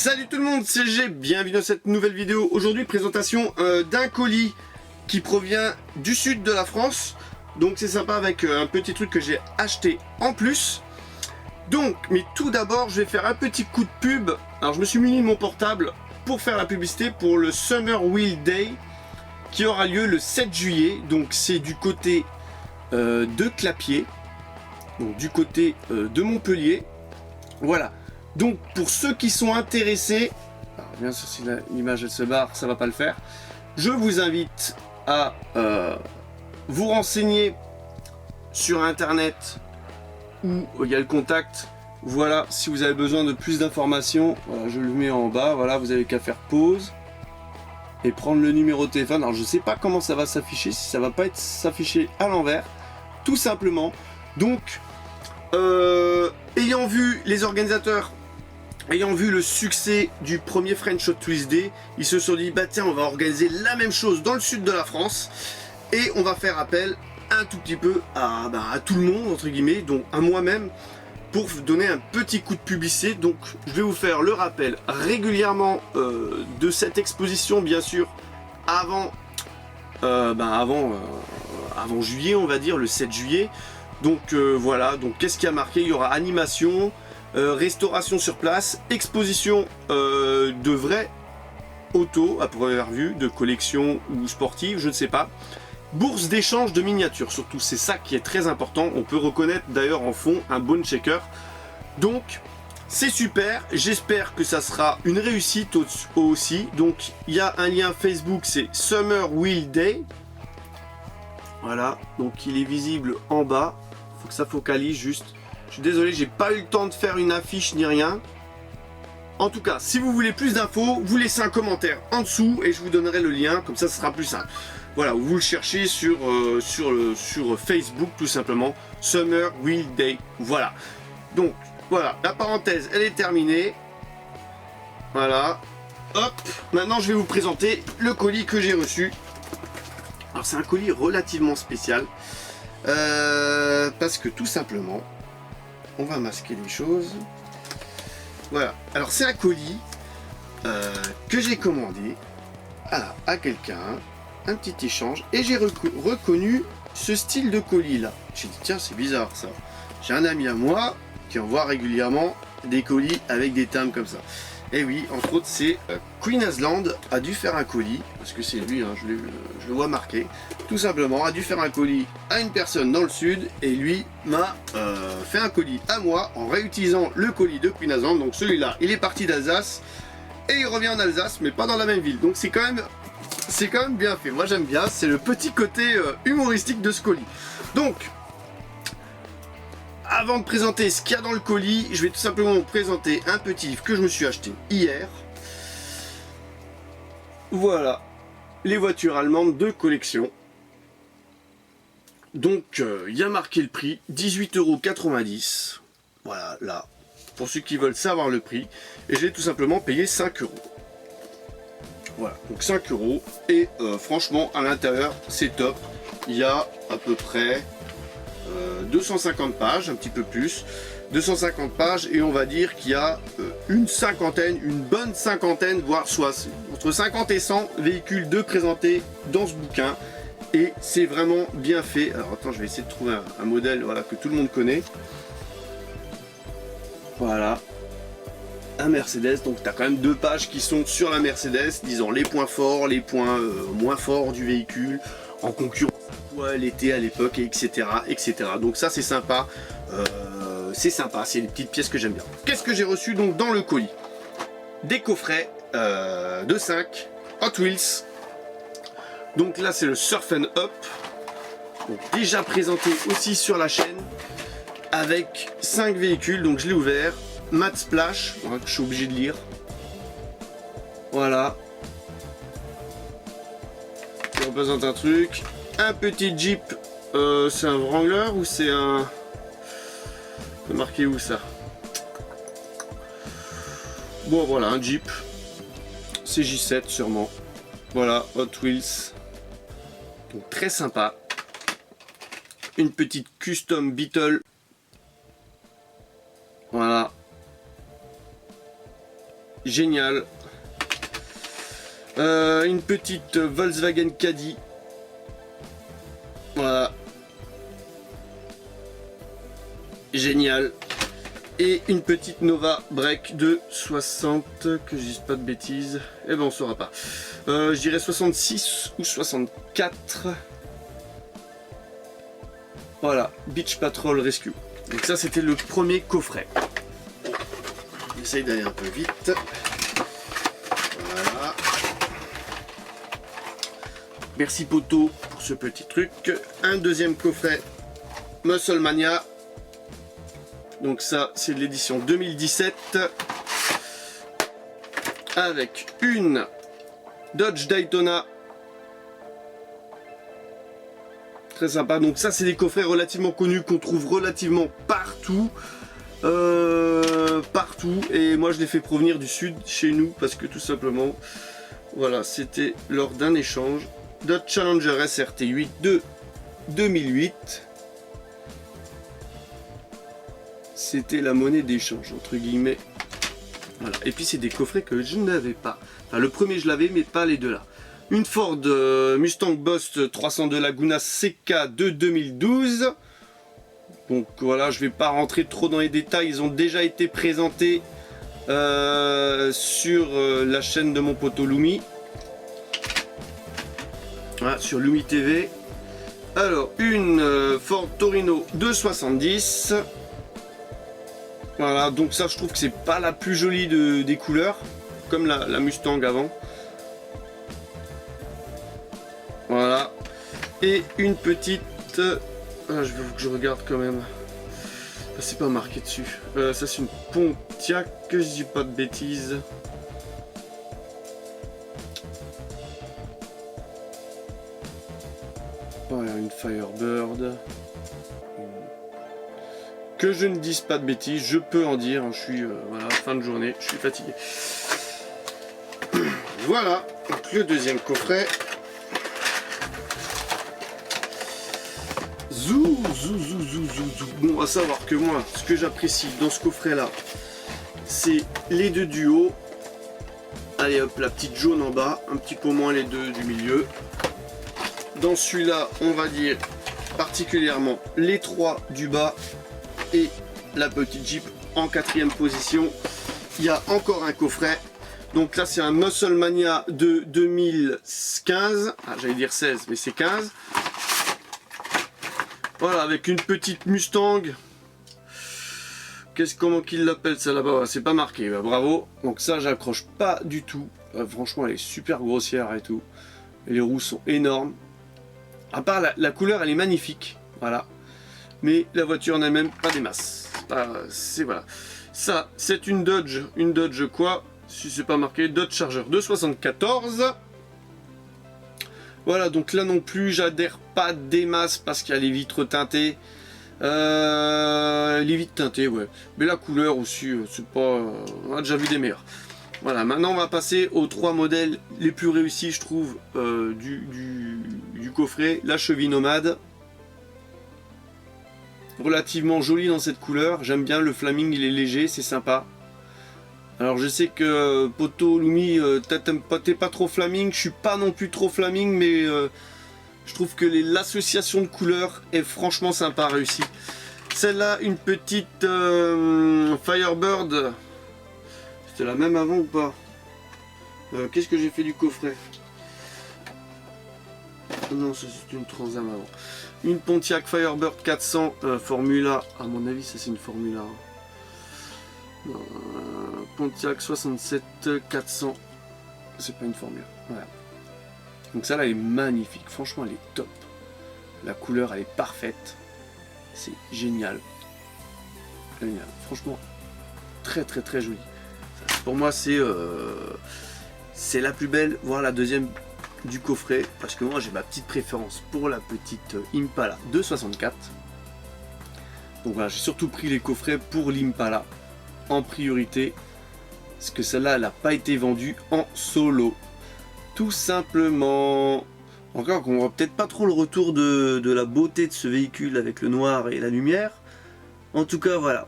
Salut tout le monde, c'est G, bienvenue dans cette nouvelle vidéo. Aujourd'hui, présentation d'un colis qui provient du sud de la France. Donc c'est sympa avec un petit truc que j'ai acheté en plus. Donc, mais tout d'abord, je vais faire un petit coup de pub. Alors je me suis muni de mon portable pour faire la publicité pour le Summer Wheel Day qui aura lieu le 7 juillet. Donc c'est du côté de Clapier, donc du côté de Montpellier. Voilà. Donc pour ceux qui sont intéressés, alors bien sûr si l'image elle se barre, ça va pas le faire, je vous invite à vous renseigner sur internet où il y a le contact. Voilà, si vous avez besoin de plus d'informations, voilà, je le mets en bas, voilà, vous avez qu'à faire pause et prendre le numéro de téléphone. Alors je sais pas comment ça va s'afficher, si ça va pas être s'afficher à l'envers, tout simplement. Donc ayant vu les organisateurs, ayant vu le succès du premier French Hot Wheels Day, ils se sont dit bah tiens, on va organiser la même chose dans le sud de la France et on va faire appel un tout petit peu à tout le monde entre guillemets, donc à moi-même, pour vous donner un petit coup de publicité. Donc je vais vous faire le rappel régulièrement de cette exposition, bien sûr avant avant juillet, on va dire le 7 juillet. Donc voilà, donc qu'est-ce qui a marqué? Il y aura animation, restauration sur place, exposition de vraies autos à première vue, de collection ou sportive, je ne sais pas. Bourse d'échange de miniatures, surtout c'est ça qui est très important. On peut reconnaître d'ailleurs en fond un bone shaker. Donc c'est super, j'espère que ça sera une réussite aussi. Donc il y a un lien Facebook, c'est Summer Wheel Day. Voilà, donc il est visible en bas. Faut que ça focalise juste. Je suis désolé, j'ai pas eu le temps de faire une affiche ni rien. En tout cas, si vous voulez plus d'infos, vous laissez un commentaire en dessous et je vous donnerai le lien, comme ça ce sera plus simple. Voilà, vous le cherchez sur Facebook tout simplement, Summer Wheel Day. Voilà. Donc voilà, la parenthèse elle est terminée. Voilà. Hop, maintenant je vais vous présenter le colis que j'ai reçu. Alors c'est un colis relativement spécial parce que tout simplement, on va masquer les choses. Voilà, alors c'est un colis que j'ai commandé à quelqu'un, un petit échange, et j'ai reconnu ce style de colis là. J'ai dit tiens, c'est bizarre ça. J'ai un ami à moi qui envoie régulièrement des colis avec des timbres comme ça. Et oui, entre autres, c'est Queen Asland a dû faire un colis, parce que c'est lui, hein, je le vois marqué, tout simplement, a dû faire un colis à une personne dans le sud, et lui m'a fait un colis à moi en réutilisant le colis de Queen Asland. Donc celui-là, il est parti d'Alsace, et il revient en Alsace, mais pas dans la même ville. Donc c'est quand même bien fait. Moi j'aime bien, c'est le petit côté humoristique de ce colis. Donc, avant de présenter ce qu'il y a dans le colis, je vais tout simplement vous présenter un petit livre que je me suis acheté hier. Voilà, les voitures allemandes de collection. Donc, il y a marqué le prix, 18,90 €. Voilà, là, pour ceux qui veulent savoir le prix. Et j'ai tout simplement payé 5 €. Voilà, donc 5 €. Et franchement, à l'intérieur, c'est top. Il y a à peu près 250 pages, un petit peu plus, 250 pages, et on va dire qu'il y a une bonne cinquantaine, voire soit entre 50 et 100 véhicules de présentés dans ce bouquin, et c'est vraiment bien fait. Alors attends, je vais essayer de trouver un modèle, voilà, que tout le monde connaît. Voilà, un Mercedes, donc tu as quand même 2 pages qui sont sur la Mercedes, disant les points forts, les points moins forts du véhicule, en concurrence elle était à l'époque, etc., etc. Donc ça c'est sympa, c'est des petites pièces que j'aime bien. Qu'est-ce que j'ai reçu donc dans le colis? Des coffrets de 5 Hot Wheels. Donc là c'est le Surf and Up, donc déjà présenté aussi sur la chaîne, avec 5 véhicules. Donc je l'ai ouvert, Matte Splash, hein, que je suis obligé de lire. Voilà, je représente un truc. Un petit Jeep, c'est un Wrangler ou c'est un... C'est marqué où ça? Bon voilà, un Jeep. C'est J7 sûrement. Voilà, Hot Wheels. Donc très sympa. Une petite custom Beetle. Voilà. génial. Une petite Volkswagen Caddy. Voilà. Génial. Et une petite Nova Break de 60, que je dise pas de bêtises. Eh ben on saura pas. Je dirais 66 ou 64. Voilà, Beach Patrol Rescue. Donc ça c'était le premier coffret. On essaye d'aller un peu vite. Voilà. Merci Poto pour ce petit truc. Un deuxième coffret Muscle Mania. Donc ça c'est de l'édition 2017. Avec une Dodge Daytona. Très sympa. Donc ça c'est des coffrets relativement connus qu'on trouve relativement partout. Partout. Et moi je les fais provenir du sud chez nous parce que tout simplement, voilà, c'était lors d'un échange. Dodge Challenger SRT8 de 2008. C'était la monnaie d'échange entre guillemets. Voilà. Et puis c'est des coffrets que je n'avais pas. Enfin le premier je l'avais mais pas les deux là. Une Ford Mustang Boss 302 Laguna CK de 2012. Donc voilà, je vais pas rentrer trop dans les détails. Ils ont déjà été présentés sur la chaîne de mon poteau Lumi. Voilà, sur Lumi TV. Alors, une Ford Torino 270. Voilà, donc ça je trouve que c'est pas la plus jolie des couleurs, comme la Mustang avant. Voilà. Et une petite... je veux que je regarde quand même. C'est pas marqué dessus. Ça c'est une Pontiac, que je dis pas de bêtises. Voilà, une Firebird. Que je ne dise pas de bêtises, je peux en dire. Je suis voilà, fin de journée, je suis fatigué. Voilà, donc le deuxième coffret. Zou. Bon, à savoir que moi, ce que j'apprécie dans ce coffret-là, c'est les deux du haut. Allez hop, la petite jaune en bas, un petit peu moins les deux du milieu. Dans celui-là, on va dire particulièrement les trois du bas et la petite Jeep en quatrième position. Il y a encore un coffret. Donc là, c'est un Muscle Mania de 2015. Ah, j'allais dire 16, mais c'est 15. Voilà, avec une petite Mustang. Comment qu'il l'appelle ça là-bas? C'est pas marqué, bah, bravo. Donc ça, j'accroche pas du tout. Franchement, elle est super grossière et tout. Et les roues sont énormes. À part la couleur, elle est magnifique. Voilà. Mais la voiture en elle-même, pas des masses. C'est voilà. Ça, c'est une Dodge. Une Dodge quoi? Si c'est pas marqué, Dodge Charger 274. Voilà, donc là non plus, j'adhère pas des masses parce qu'il y a les vitres teintées. Les vitres teintées, ouais. Mais la couleur aussi, c'est pas... on a déjà vu des meilleurs. Voilà, maintenant on va passer aux trois modèles les plus réussis, je trouve, du coffret. La Chevy Nomade. Relativement joli dans cette couleur. J'aime bien le flaming, il est léger, c'est sympa. Alors je sais que Poto Lumi, t'es pas trop flaming, je suis pas non plus trop flaming, mais je trouve que l'association de couleurs est franchement sympa, réussie. Celle-là, une petite Firebird. C'était la même avant ou pas? Qu'est-ce que j'ai fait du coffret? Non, ça c'est une Transam avant. Une Pontiac Firebird 400 Formula. À mon avis, ça c'est une Formula. Pontiac 67 400. C'est pas une Formule. Voilà. Donc ça là, elle est magnifique. Franchement, elle est top. La couleur, elle est parfaite. C'est génial. Génial. Franchement, très très très joli. Pour moi, c'est la plus belle, voire la deuxième du coffret, parce que moi j'ai ma petite préférence pour la petite Impala 264. Donc voilà, j'ai surtout pris les coffrets pour l'Impala en priorité, parce que celle-là elle n'a pas été vendue en solo, tout simplement. Encore qu'on voit peut-être pas trop le retour de la beauté de ce véhicule avec le noir et la lumière. En tout cas voilà,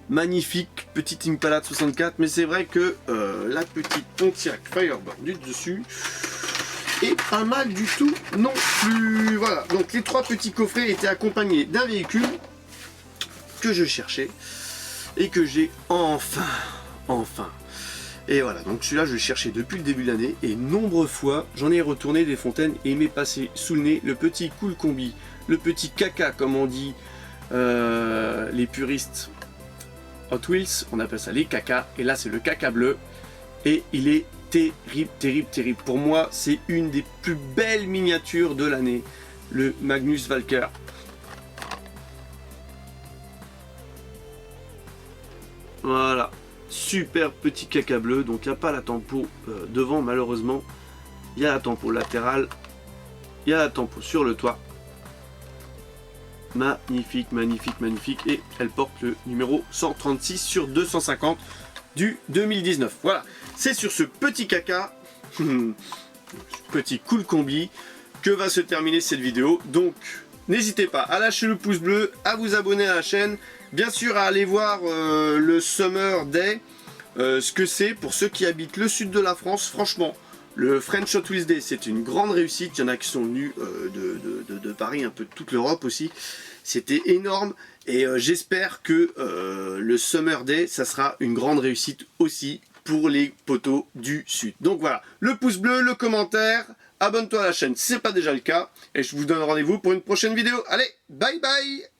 magnifique petite Impala de 64, mais c'est vrai que la petite Pontiac Firebird du dessus est pas mal du tout non plus. Voilà, donc les 3 petits coffrets étaient accompagnés d'un véhicule que je cherchais et que j'ai enfin. Et voilà, donc celui-là je le cherchais depuis le début de l'année et nombreuses fois j'en ai retourné des fontaines et il m'est passé sous le nez le petit cool combi, le petit caca comme on dit les puristes Hot Wheels, on appelle ça les caca, et là c'est le caca bleu et il est terrible, terrible, terrible. Pour moi c'est une des plus belles miniatures de l'année, le Magnus Walker. Voilà. Super petit caca bleu, donc il n'y a pas la tempo devant malheureusement, il y a la tempo latérale, il y a la tempo sur le toit. Magnifique, magnifique, magnifique, et elle porte le numéro 136 sur 250 du 2019. Voilà, c'est sur ce petit caca, petit cool combi, que va se terminer cette vidéo. Donc n'hésitez pas à lâcher le pouce bleu, à vous abonner à la chaîne, bien sûr à aller voir le Summer Day, ce que c'est pour ceux qui habitent le sud de la France. Franchement, le French Hot Wheels Day c'est une grande réussite, il y en a qui sont venus de Paris, un peu de toute l'Europe aussi, c'était énorme, et j'espère que le Summer Day ça sera une grande réussite aussi pour les poteaux du sud. Donc voilà, le pouce bleu, le commentaire, abonne-toi à la chaîne si ce n'est pas déjà le cas, et je vous donne rendez-vous pour une prochaine vidéo. Allez, bye bye!